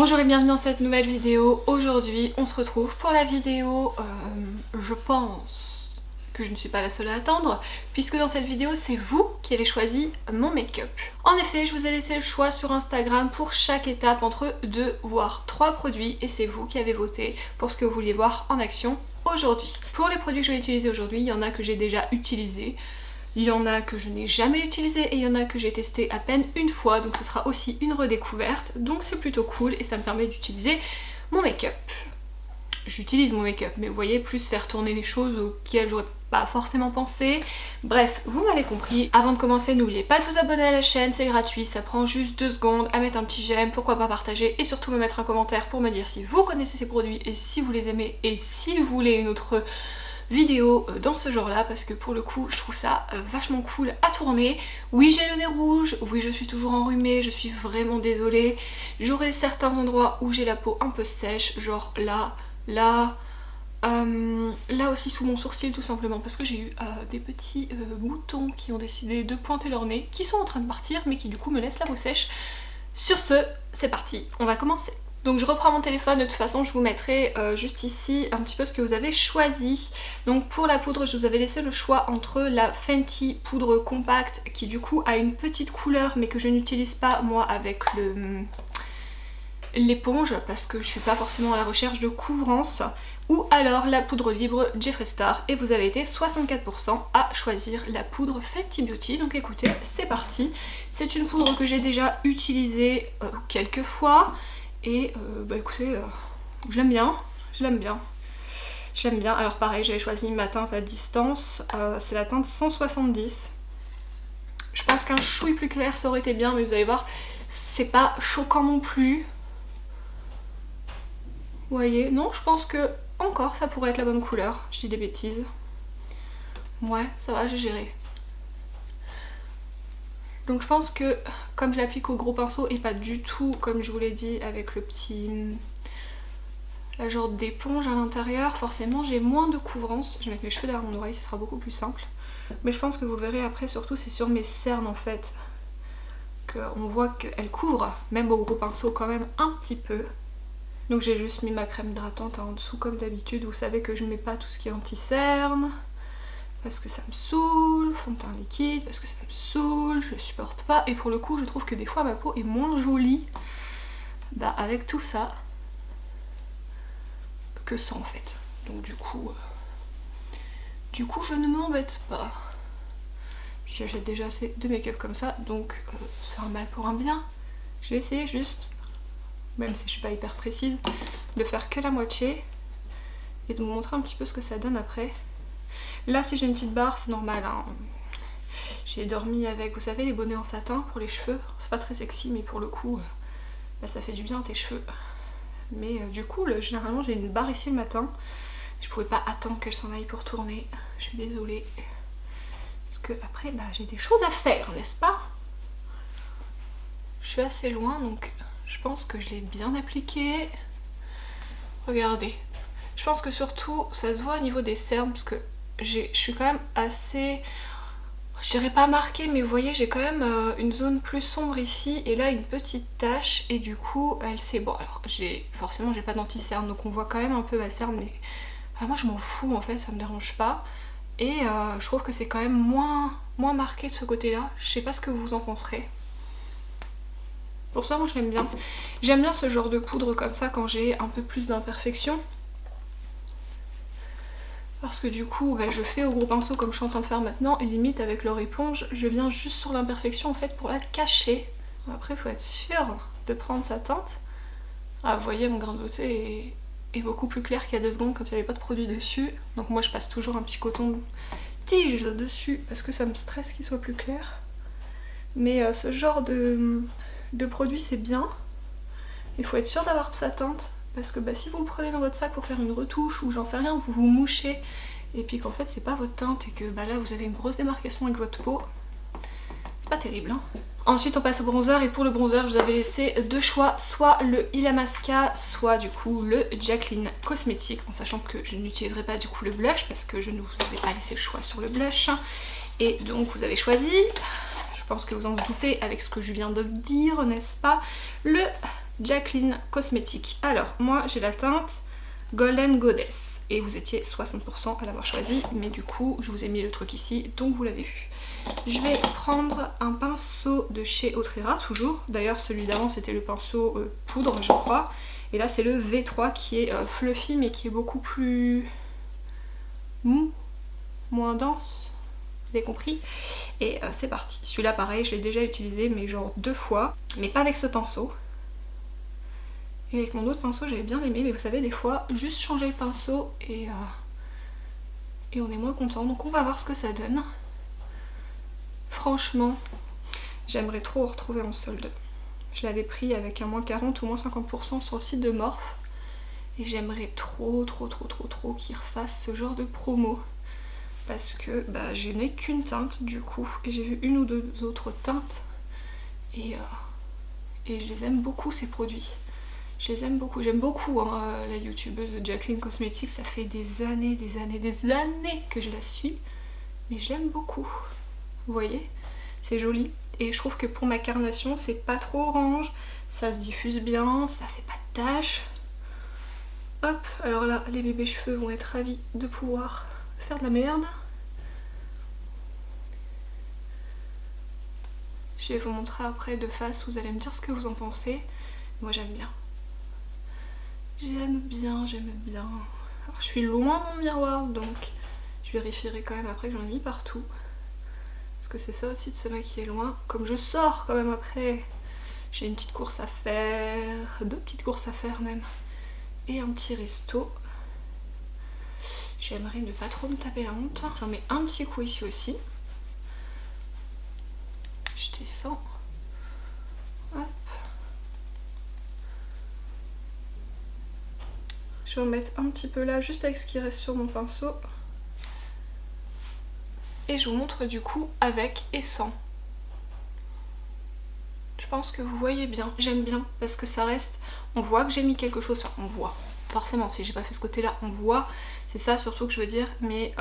Bonjour et bienvenue dans cette nouvelle vidéo. Aujourd'hui on se retrouve pour la vidéo, je pense que je ne suis pas la seule à attendre, puisque dans cette vidéo c'est vous qui avez choisi mon make-up. En effet, je vous ai laissé le choix sur Instagram pour chaque étape entre 2 voire 3 produits et c'est vous qui avez voté pour ce que vous vouliez voir en action aujourd'hui. Pour les produits que je vais utiliser aujourd'hui, il y en a que j'ai déjà utilisés. Il y en a que je n'ai jamais utilisé et il y en a que j'ai testé à peine une fois, donc ce sera aussi une redécouverte, donc c'est plutôt cool et ça me permet d'utiliser mon make-up. J'utilise mon make-up, mais vous voyez, plus faire tourner les choses auxquelles j'aurais pas forcément pensé. Bref, vous m'avez compris. Avant de commencer, n'oubliez pas de vous abonner à la chaîne, c'est gratuit, ça prend juste 2 secondes, à mettre un petit j'aime, pourquoi pas partager et surtout me mettre un commentaire pour me dire si vous connaissez ces produits et si vous les aimez et si vous voulez une autre vidéo dans ce genre là, parce que pour le coup je trouve ça vachement cool à tourner. Oui, j'ai le nez rouge, oui je suis toujours enrhumée, je suis vraiment désolée. J'aurai certains endroits où j'ai la peau un peu sèche, genre là aussi sous mon sourcil, tout simplement parce que j'ai eu des petits boutons qui ont décidé de pointer leur nez, qui sont en train de partir mais qui du coup me laissent la peau sèche. Sur ce, c'est parti, on va commencer. Donc je reprends mon téléphone, de toute façon je vous mettrai juste ici un petit peu ce que vous avez choisi. Donc pour la poudre, je vous avais laissé le choix entre la Fenty poudre compacte qui du coup a une petite couleur mais que je n'utilise pas moi avec l'éponge parce que je suis pas forcément à la recherche de couvrance, ou alors la poudre libre Jeffree Star, et vous avez été 64% à choisir la poudre Fenty Beauty. Donc écoutez, c'est parti. C'est une poudre que j'ai déjà utilisée quelques fois. Et bah écoutez, je l'aime bien, je l'aime bien. Je l'aime bien. Alors pareil, j'avais choisi ma teinte à distance, c'est la teinte 170. Je pense qu'un chouille plus clair ça aurait été bien, mais vous allez voir, c'est pas choquant non plus. Vous voyez, non, je pense que encore ça pourrait être la bonne couleur. Je dis des bêtises. Ouais, ça va, j'ai géré. Donc je pense que comme je l'applique au gros pinceau et pas du tout comme je vous l'ai dit avec le petit la genre d'éponge à l'intérieur, forcément j'ai moins de couvrance. Je vais mettre mes cheveux derrière mon oreille, ce sera beaucoup plus simple. Mais je pense que vous le verrez après, surtout c'est sur mes cernes en fait qu'on voit qu'elle couvre, même au gros pinceau quand même un petit peu. Donc j'ai juste mis ma crème hydratante en dessous comme d'habitude. Vous savez que je mets pas tout ce qui est anti-cerne parce que ça me saoule, fond de teint liquide parce que ça me saoule, je supporte pas, et pour le coup je trouve que des fois ma peau est moins jolie avec tout ça que ça en fait. Donc du coup je ne m'embête pas. J'achète déjà assez de make-up comme ça, donc c'est un mal pour un bien. Je vais essayer juste, même si je suis pas hyper précise, de faire que la moitié et de vous montrer un petit peu ce que ça donne après. Là si j'ai une petite barre c'est normal hein. J'ai dormi avec, vous savez, les bonnets en satin pour les cheveux. C'est pas très sexy mais pour le coup ça fait du bien à tes cheveux. Mais du coup généralement j'ai une barre ici le matin. Je pouvais pas attendre qu'elle s'en aille pour tourner. Je suis désolée. Parce que après j'ai des choses à faire, n'est-ce pas? Je suis assez loin donc je pense que je l'ai bien appliqué. Regardez. Je pense que surtout ça se voit au niveau des cernes parce que je suis quand même assez, je dirais pas marquée, mais vous voyez j'ai quand même une zone plus sombre ici et là une petite tache, et du coup elle s'est, bon alors forcément j'ai pas d'anti-cerne donc on voit quand même un peu ma cerne, mais moi je m'en fous en fait, ça me dérange pas, et je trouve que c'est quand même moins marqué de ce côté là. Je sais pas ce que vous en penserez. Pour ça moi j'aime bien. J'aime bien ce genre de poudre comme ça quand j'ai un peu plus d'imperfections. Parce que du coup je fais au gros pinceau comme je suis en train de faire maintenant, et limite avec leur éponge je viens juste sur l'imperfection en fait pour la cacher. Après il faut être sûr de prendre sa teinte. Vous voyez mon grain de beauté est beaucoup plus clair qu'il y a 2 secondes quand il n'y avait pas de produit dessus. Donc moi je passe toujours un petit coton tige dessus parce que ça me stresse qu'il soit plus clair. Mais ce genre de produit c'est bien. Il faut être sûr d'avoir sa teinte. Parce que si vous le prenez dans votre sac pour faire une retouche ou j'en sais rien, vous vous mouchez et puis qu'en fait c'est pas votre teinte et que là vous avez une grosse démarcation avec votre peau, c'est pas terrible hein. Ensuite on passe au bronzer, et pour le bronzer je vous avais laissé 2 choix, soit le Illamasqua, soit du coup le Jaclyn Cosmetics, en sachant que je n'utiliserai pas du coup le blush parce que je ne vous avais pas laissé le choix sur le blush. Et donc vous avez choisi, je pense que vous en doutez avec ce que je viens de dire, n'est-ce pas, le Jaclyn Cosmetics. Alors moi j'ai la teinte Golden Goddess et vous étiez 60% à l'avoir choisi, mais du coup je vous ai mis le truc ici donc vous l'avez vu. Je vais prendre un pinceau de chez Autrera toujours, d'ailleurs celui d'avant c'était le pinceau poudre je crois, et là c'est le V3 qui est fluffy mais qui est beaucoup plus mou, moins dense. Vous avez compris? Et c'est parti. Celui-là pareil, je l'ai déjà utilisé mais genre 2 fois, mais pas avec ce pinceau. Et avec mon autre pinceau j'avais bien aimé, mais vous savez des fois juste changer le pinceau et on est moins content. Donc on va voir ce que ça donne. Franchement, j'aimerais trop retrouver en solde. Je l'avais pris avec un moins 40 ou moins 50% sur le site de Morphe. Et j'aimerais trop qu'ils refassent ce genre de promo. Parce que bah, je n'ai qu'une teinte du coup. Et j'ai vu une ou deux autres teintes. Et je les aime beaucoup ces produits. Je les aime beaucoup. J'aime beaucoup hein, la youtubeuse Jaclyn Cosmetics. Ça fait des années que je la suis. Mais je l'aime beaucoup. Vous voyez? C'est joli. Et je trouve que pour ma carnation, c'est pas trop orange. Ça se diffuse bien. Ça fait pas de taches. Hop. Alors là, les bébés cheveux vont être ravis de pouvoir faire de la merde. Je vais vous montrer après de face, vous allez me dire ce que vous en pensez. Moi j'aime bien. J'aime bien. Alors je suis loin de mon miroir donc je vérifierai quand même après que j'en ai mis partout. Parce que c'est ça aussi de se maquiller loin. Comme je sors quand même après, j'ai une petite course à faire, 2 petites courses à faire même. Et un petit resto. J'aimerais ne pas trop me taper la honte. J'en mets un petit coup ici aussi. Je descends. Hop. Je vais en mettre un petit peu là, juste avec ce qui reste sur mon pinceau. Et je vous montre du coup avec et sans. Je pense que vous voyez bien. J'aime bien parce que ça reste... On voit que j'ai mis quelque chose. Enfin, on voit. Forcément, si j'ai pas fait ce côté-là, on voit. C'est ça surtout que je veux dire. Mais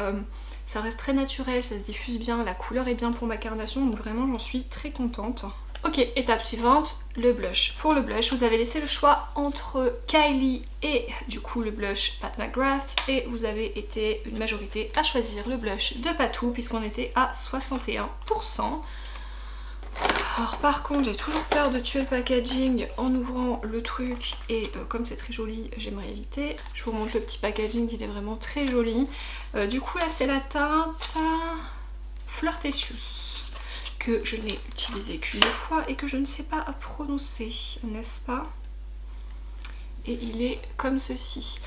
ça reste très naturel, ça se diffuse bien. La couleur est bien pour ma carnation. Donc vraiment, j'en suis très contente. Ok, étape suivante, le blush. Pour le blush, vous avez laissé le choix entre Kylie et du coup le blush Pat McGrath. Et vous avez été une majorité à choisir le blush de Patou puisqu'on était à 61%. Alors par contre j'ai toujours peur de tuer le packaging en ouvrant le truc et comme c'est très joli j'aimerais éviter. Je vous montre le petit packaging, il est vraiment très joli. Du coup là c'est la teinte Flirtatious que je n'ai utilisé qu'une fois et que je ne sais pas prononcer, n'est-ce pas? Et il est comme ceci.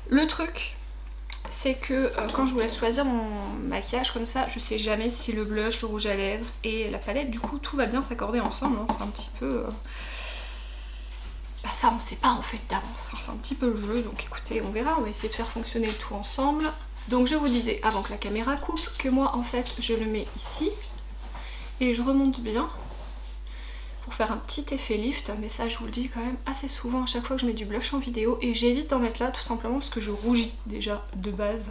Le truc c'est que quand je vous laisse choisir mon maquillage comme ça, je sais jamais si le blush, le rouge à lèvres et la palette, du coup tout va bien s'accorder ensemble, hein. C'est un petit peu... Bah ça on sait pas en fait d'avance, hein. C'est un petit peu le jeu, donc écoutez on verra, on va essayer de faire fonctionner tout ensemble. Donc je vous disais avant que la caméra coupe que moi en fait je le mets ici et je remonte bien pour faire un petit effet lift, mais ça je vous le dis quand même assez souvent à chaque fois que je mets du blush en vidéo et j'évite d'en mettre là tout simplement parce que je rougis déjà de base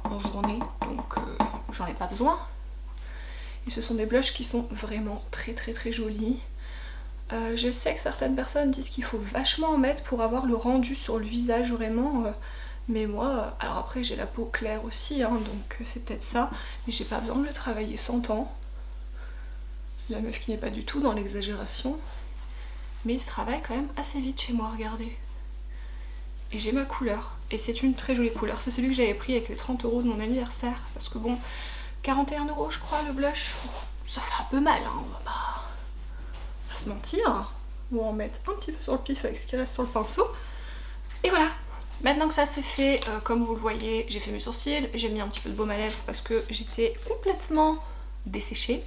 en journée, donc j'en ai pas besoin. Et ce sont des blushs qui sont vraiment très jolis. Je sais que certaines personnes disent qu'il faut vachement en mettre pour avoir le rendu sur le visage vraiment, mais moi, alors après j'ai la peau claire aussi, hein, donc c'est peut-être ça, mais j'ai pas besoin de le travailler 100 ans. La meuf qui n'est pas du tout dans l'exagération, mais il se travaille quand même assez vite chez moi, regardez. Et j'ai ma couleur, et c'est une très jolie couleur, c'est celui que j'avais pris avec les 30 € de mon anniversaire, parce que bon, 41 € je crois le blush, ça fait un peu mal, hein, on va pas se mentir. On va en mettre un petit peu sur le pif avec ce qui reste sur le pinceau, et voilà. Maintenant que ça c'est fait, comme vous le voyez, j'ai fait mes sourcils, j'ai mis un petit peu de baume à lèvres parce que j'étais complètement desséchée.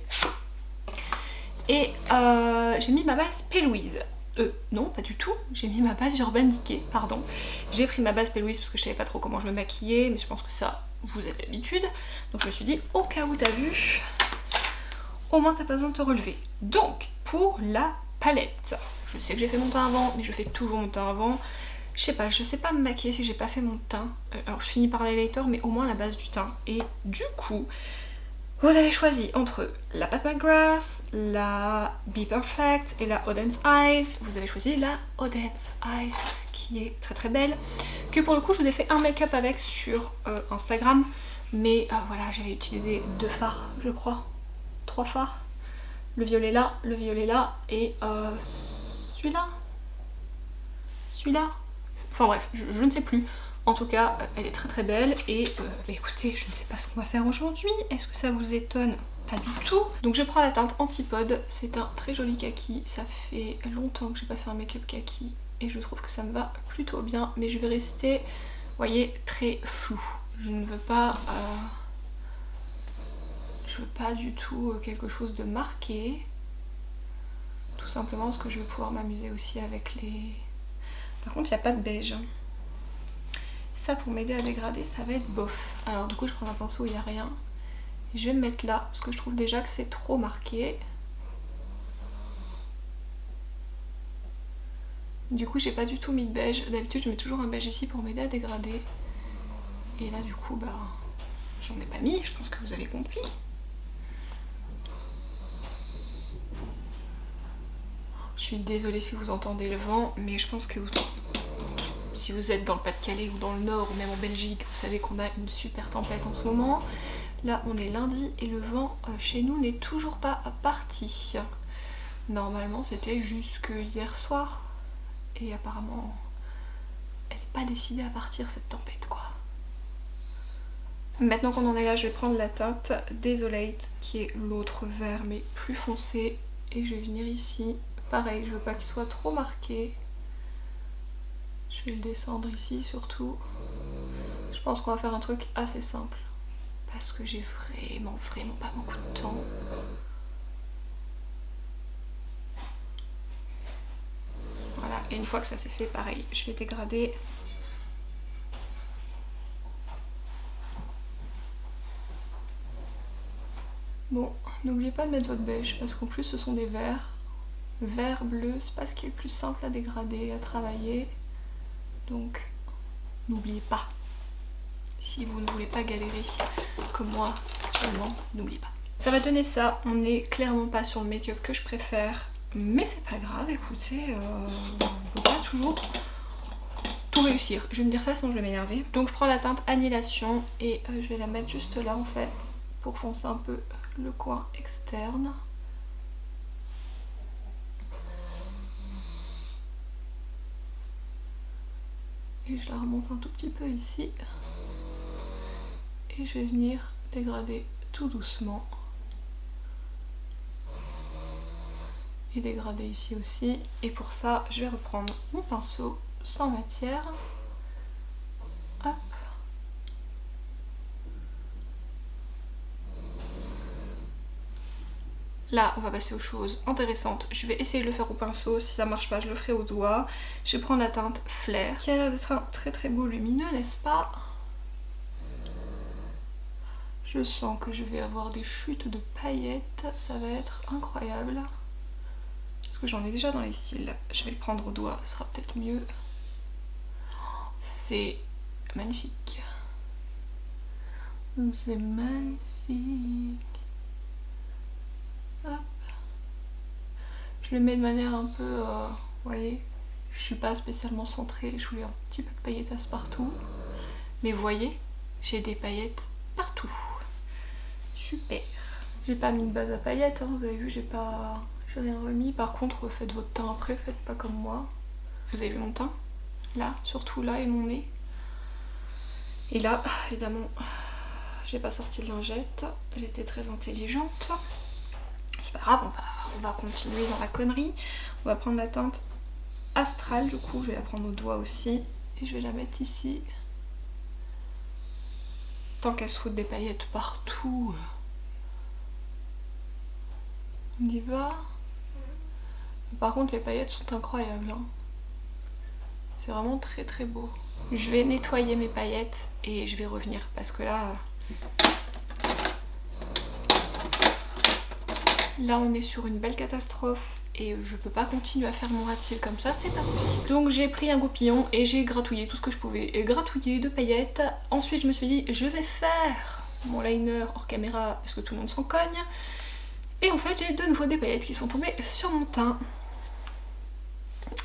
Et j'ai mis ma base P. Louise. Non, pas du tout. J'ai mis ma base Urban Decay, pardon. J'ai pris ma base P. Louise parce que je savais pas trop comment je me maquillais, mais je pense que ça, vous avez l'habitude. Donc je me suis dit, au cas où t'as vu, au moins t'as pas besoin de te relever. Donc, pour la palette, je sais que j'ai fait mon teint avant, mais je fais toujours mon teint avant. Je sais pas me maquiller si j'ai pas fait mon teint. Alors je finis par l'highlighter, mais au moins la base du teint. Et du coup... Vous avez choisi entre la Pat McGrath, la Be Perfect et la Odense Eyes. Vous avez choisi la Odense Eyes qui est très très belle, que pour le coup je vous ai fait un make-up avec sur Instagram, mais voilà, j'avais utilisé 2 fards je crois, 3 fards, le violet là et celui-là, enfin bref, je ne sais plus. En tout cas, elle est très très belle et écoutez, je ne sais pas ce qu'on va faire aujourd'hui. Est-ce que ça vous étonne? Pas du tout. Donc je prends la teinte Antipode, c'est un très joli kaki. Ça fait longtemps que j'ai pas fait un make-up kaki et je trouve que ça me va plutôt bien. Mais je vais rester, vous voyez, très flou. Je ne veux pas... je veux pas du tout quelque chose de marqué. Tout simplement parce que je veux pouvoir m'amuser aussi avec les... Par contre, il n'y a pas de beige. Ça, pour m'aider à dégrader, ça va être bof. Alors du coup je prends un pinceau où il n'y a rien et je vais me mettre là parce que je trouve déjà que c'est trop marqué. Du coup j'ai pas du tout mis de beige. D'habitude je mets toujours un beige ici pour m'aider à dégrader. Et là du coup bah j'en ai pas mis, je pense que vous avez compris. Je suis désolée si vous entendez le vent, mais je pense que si vous êtes dans le Pas-de-Calais ou dans le Nord ou même en Belgique, vous savez qu'on a une super tempête en ce moment. Là on est lundi et le vent chez nous n'est toujours pas parti. Normalement c'était jusque hier soir et apparemment elle n'est pas décidée à partir cette tempête quoi. Maintenant qu'on en est là, je vais prendre la teinte Desolate qui est l'autre vert mais plus foncé et je vais venir ici. Pareil, je veux pas qu'il soit trop marqué. Je vais le descendre ici surtout. Je pense qu'on va faire un truc assez simple parce que j'ai vraiment pas beaucoup de temps. Voilà, et une fois que ça c'est fait, pareil, je vais dégrader. Bon, n'oubliez pas de mettre votre beige parce qu'en plus ce sont des verts. Vert, bleu, c'est pas ce qui est le plus simple à dégrader, à travailler. Donc n'oubliez pas, si vous ne voulez pas galérer comme moi actuellement, n'oubliez pas. Ça va donner ça, on n'est clairement pas sur le make-up que je préfère, mais c'est pas grave, écoutez, on peut pas toujours tout réussir. Je vais me dire ça sinon je vais m'énerver. Donc je prends la teinte Annihilation et je vais la mettre juste là en fait, pour foncer un peu le coin externe. Et je la remonte un tout petit peu ici. Et je vais venir dégrader tout doucement. Et dégrader ici aussi. Et pour ça, je vais reprendre mon pinceau sans matière. Hop. Là, on va passer aux choses intéressantes. Je vais essayer de le faire au pinceau. Si ça marche pas, je le ferai au doigt. Je vais prendre la teinte Flair, qui a l'air d'être un très beau lumineux, n'est-ce pas? Je sens que je vais avoir des chutes de paillettes. Ça va être incroyable. Parce que j'en ai déjà dans les styles. Je vais le prendre au doigt, ce sera peut-être mieux. C'est magnifique. C'est magnifique. Hop. Je le mets de manière un peu, vous voyez, je suis pas spécialement centrée, je voulais un petit peu de paillettes partout. Mais vous voyez, j'ai des paillettes partout. Super. J'ai pas mis de base à paillettes, hein, vous avez vu, j'ai rien remis. Par contre, faites votre teint après, faites pas comme moi. Vous avez vu mon teint? Là, surtout là, et mon nez. Et là, évidemment, j'ai pas sorti de lingette, j'étais très intelligente. C'est pas grave, on va continuer dans la connerie. On va prendre la teinte Astral, du coup, je vais la prendre au doigt aussi. Et je vais la mettre ici. Tant qu'elle se fout des paillettes partout. On y va. Par contre, les paillettes sont incroyables. Hein. C'est vraiment très beau. Je vais nettoyer mes paillettes et je vais revenir parce que là... Là on est sur une belle catastrophe et je peux pas continuer à faire mon ras de cils comme ça, c'est pas possible. Donc j'ai pris un goupillon et j'ai gratouillé tout ce que je pouvais gratouiller de paillettes. Ensuite je me suis dit je vais faire mon liner hors caméra parce que tout le monde s'en cogne. Et en fait j'ai de nouveau des paillettes qui sont tombées sur mon teint.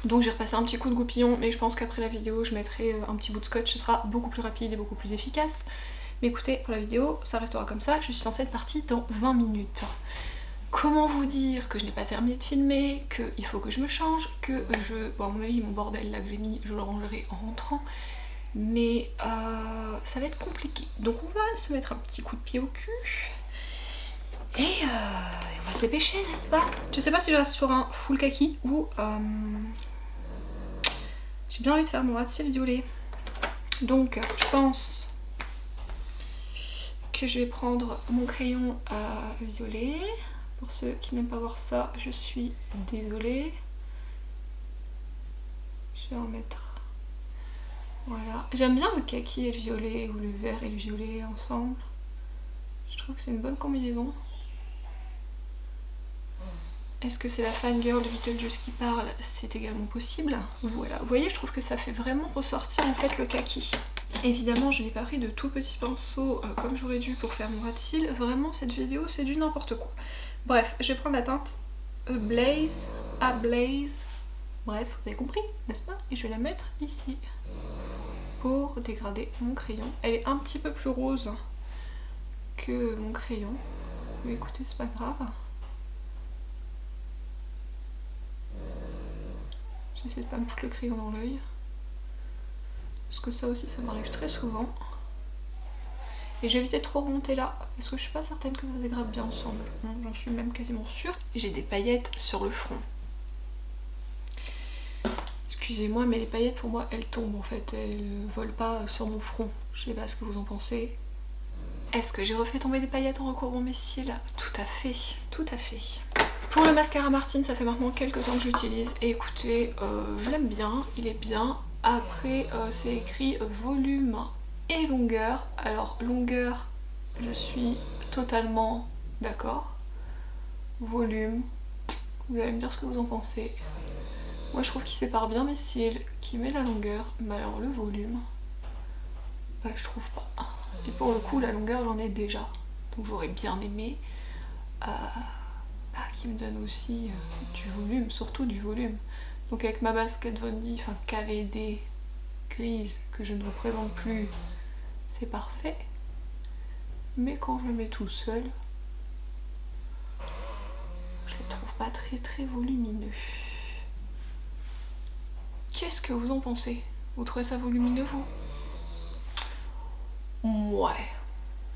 Donc j'ai repassé un petit coup de goupillon, mais je pense qu'après la vidéo je mettrai un petit bout de scotch, ce sera beaucoup plus rapide et beaucoup plus efficace. Mais écoutez, pour la vidéo ça restera comme ça, je suis censée être partie dans 20 minutes. Comment vous dire que je n'ai pas terminé de filmer, qu'il faut que je me change, que je... Bon à mon avis mon bordel là que j'ai mis je le rangerai en rentrant, mais ça va être compliqué. Donc on va se mettre un petit coup de pied au cul et on va se dépêcher, n'est-ce pas? Je sais pas si je reste sur un full kaki ou j'ai bien envie de faire mon ras de cils violet. Donc je pense que je vais prendre mon crayon violet. Pour ceux qui n'aiment pas voir ça, je suis désolée. Je vais en mettre. Voilà. J'aime bien le kaki et le violet, ou le vert et le violet ensemble. Je trouve que c'est une bonne combinaison. Est-ce que c'est la fangirl de Beetlejuice qui parle? C'est également possible. Voilà. Vous voyez, je trouve que ça fait vraiment ressortir en fait le kaki. Évidemment, je n'ai pas pris de tout petits pinceaux comme j'aurais dû pour faire mon ras de cils. Vraiment, cette vidéo, c'est du n'importe quoi. Bref, je vais prendre la teinte Blaze, bref, vous avez compris, n'est-ce pas? Et je vais la mettre ici pour dégrader mon crayon. Elle est un petit peu plus rose que mon crayon, mais écoutez, c'est pas grave. J'essaie de pas me foutre le crayon dans l'œil, parce que ça aussi, ça m'arrive très souvent. Et j'ai évité de trop remonter là, parce que je suis pas certaine que ça dégrade bien ensemble. J'en suis même quasiment sûre. J'ai des paillettes sur le front. Excusez-moi, mais les paillettes pour moi, elles tombent en fait. Elles volent pas sur mon front. Je sais pas ce que vous en pensez. Est-ce que j'ai refait tomber des paillettes en recourbant mes cils? Tout à fait, tout à fait. Pour le mascara Martine, ça fait maintenant quelques temps que j'utilise. Et écoutez, je l'aime bien, il est bien. Après, c'est écrit volume et longueur. Alors longueur, je suis totalement d'accord. Volume, vous allez me dire ce que vous en pensez. Moi je trouve qu'il sépare bien mes cils, qu'il met la longueur, mais alors le volume, bah, je trouve pas. Et pour le coup la longueur j'en ai déjà, donc j'aurais bien aimé qu'il me donne aussi du volume, surtout du volume. Donc avec ma base Kat Von D, enfin KVD grise que je ne représente plus, c'est parfait, mais quand je le mets tout seul, je le trouve pas très volumineux. Qu'est-ce que vous en pensez? Vous trouvez ça volumineux vous? Ouais.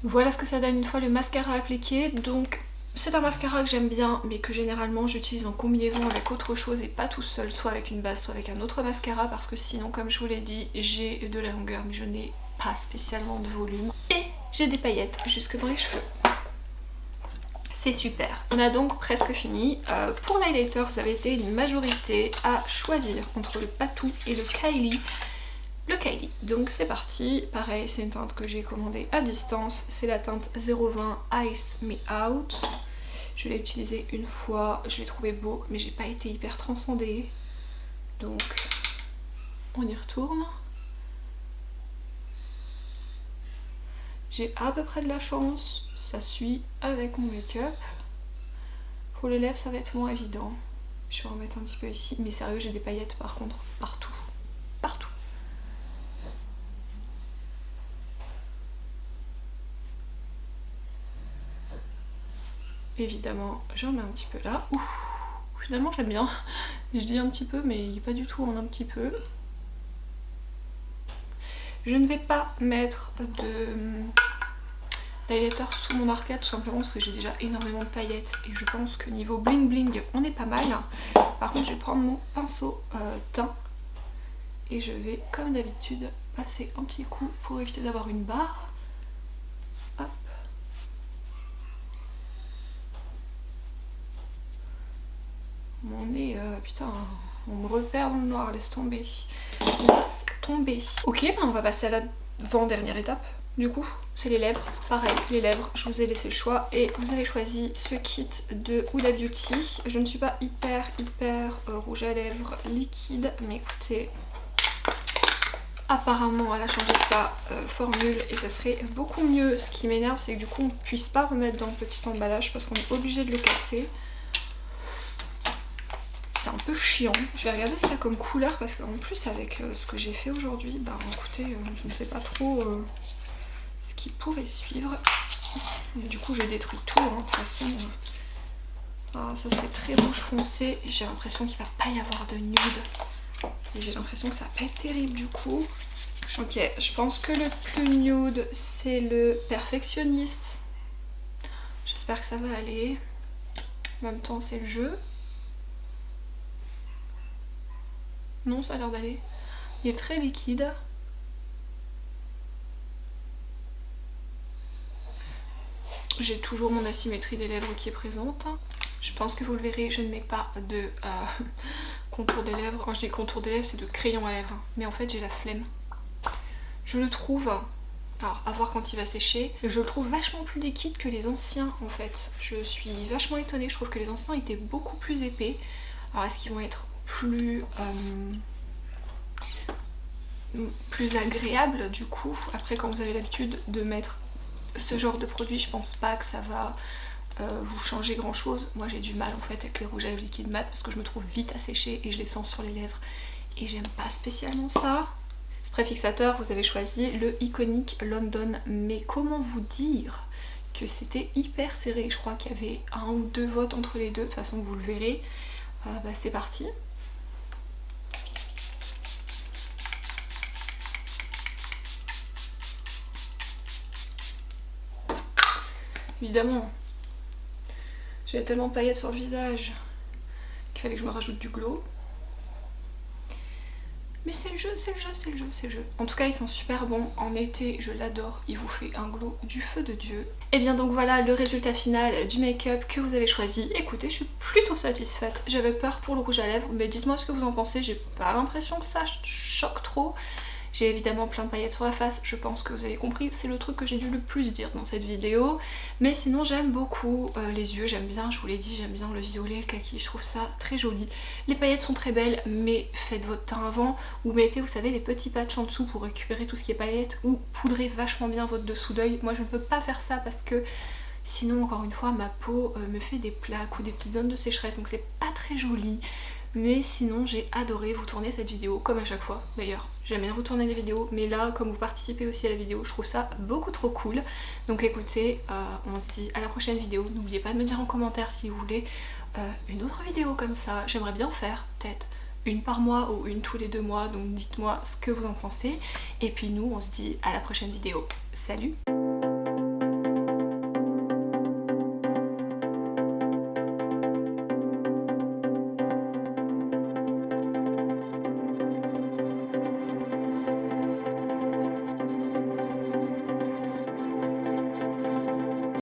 Voilà ce que ça donne une fois le mascara appliqué. Donc c'est un mascara que j'aime bien, mais que généralement j'utilise en combinaison avec autre chose et pas tout seul, soit avec une base, soit avec un autre mascara, parce que sinon, comme je vous l'ai dit, j'ai de la longueur mais je n'ai pas spécialement de volume. Et j'ai des paillettes jusque dans les cheveux. C'est super. On a donc presque fini. Pour l'highlighter, vous avez été une majorité à choisir entre le Patou et le Kylie. Le Kylie, donc c'est parti. Pareil, c'est une teinte que j'ai commandée à distance. C'est la teinte 020 Ice Me Out. Je l'ai utilisée une fois, je l'ai trouvé beau, mais j'ai pas été hyper transcendée. Donc, on y retourne. J'ai à peu près de la chance, ça suit avec mon make-up. Pour les lèvres, ça va être moins évident. Je vais en mettre un petit peu ici, mais sérieux, j'ai des paillettes par contre partout. Partout. Évidemment, j'en mets un petit peu là. Ouf, finalement, j'aime bien. Je dis un petit peu, mais il n'est pas du tout en un petit peu. Je ne vais pas mettre d'highlighter sous mon arcade, tout simplement parce que j'ai déjà énormément de paillettes et je pense que niveau bling bling on est pas mal. Par contre je vais prendre mon pinceau teint et je vais comme d'habitude passer un petit coup pour éviter d'avoir une barre. Hop. Mon nez, putain, on me repère dans le noir, laisse tomber. Laisse tomber. Ok, ben on va passer à l'avant-dernière étape. Du coup, c'est les lèvres. Pareil, les lèvres, je vous ai laissé le choix et vous avez choisi ce kit de Huda Beauty. Je ne suis pas hyper rouge à lèvres liquide, mais écoutez, apparemment elle a changé sa formule et ça serait beaucoup mieux. Ce qui m'énerve c'est que du coup on ne puisse pas remettre dans le petit emballage parce qu'on est obligé de le casser. C'est un peu chiant. Je vais regarder ce qu'il y a comme couleur parce qu'en plus avec ce que j'ai fait aujourd'hui, bah écoutez, je ne sais pas trop ce qui pourrait suivre. Mais du coup j'ai détruit tout, hein, de toute façon. Ah, ça c'est très rouge foncé. J'ai l'impression qu'il va pas y avoir de nude. Et j'ai l'impression que ça va pas être terrible du coup. Ok, je pense que le plus nude c'est le perfectionniste. J'espère que ça va aller. En même temps c'est le jeu. Non, ça a l'air d'aller. Il est très liquide. J'ai toujours mon asymétrie des lèvres qui est présente. Je pense que vous le verrez, je ne mets pas de contour des lèvres. Quand je dis contour des lèvres, c'est de crayon à lèvres. Mais en fait, j'ai la flemme. Je le trouve, alors à voir quand il va sécher, je le trouve vachement plus liquide que les anciens en fait. Je suis vachement étonnée, je trouve que les anciens étaient beaucoup plus épais. Alors est-ce qu'ils vont être plus agréables du coup? Après quand vous avez l'habitude de mettre ce genre de produit, je pense pas que ça va vous changer grand chose. Moi j'ai du mal en fait avec les rouges à lèvres liquides mat parce que je me trouve vite à sécher et je les sens sur les lèvres et j'aime pas spécialement ça. Spray fixateur, vous avez choisi le Iconic London, mais comment vous dire que c'était hyper serré. Je crois qu'il y avait 1 ou 2 votes entre les deux, de toute façon vous le verrez. Bah c'est parti. Évidemment, j'ai tellement de paillettes sur le visage qu'il fallait que je me rajoute du glow. Mais c'est le jeu, c'est le jeu, c'est le jeu, c'est le jeu. En tout cas, ils sont super bons. En été, je l'adore. Il vous fait un glow du feu de Dieu. Et bien donc voilà le résultat final du make-up que vous avez choisi. Écoutez, je suis plutôt satisfaite. J'avais peur pour le rouge à lèvres, mais dites-moi ce que vous en pensez. J'ai pas l'impression que ça choque trop. J'ai évidemment plein de paillettes sur la face, je pense que vous avez compris, c'est le truc que j'ai dû le plus dire dans cette vidéo. Mais sinon j'aime beaucoup les yeux, j'aime bien, je vous l'ai dit, j'aime bien le violet, le kaki, je trouve ça très joli. Les paillettes sont très belles, mais faites votre teint avant, ou mettez, vous savez, les petits patchs en dessous pour récupérer tout ce qui est paillettes, ou poudrez vachement bien votre dessous d'œil. Moi je ne peux pas faire ça parce que sinon, encore une fois, ma peau me fait des plaques ou des petites zones de sécheresse, donc c'est pas très joli. Mais sinon j'ai adoré vous tourner cette vidéo, comme à chaque fois d'ailleurs. J'aime bien vous tourner des vidéos, mais là comme vous participez aussi à la vidéo, je trouve ça beaucoup trop cool. Donc écoutez, on se dit à la prochaine vidéo. N'oubliez pas de me dire en commentaire si vous voulez une autre vidéo comme ça. J'aimerais bien faire peut-être une par mois ou une tous les 2 mois, donc dites-moi ce que vous en pensez. Et puis nous on se dit à la prochaine vidéo. Salut!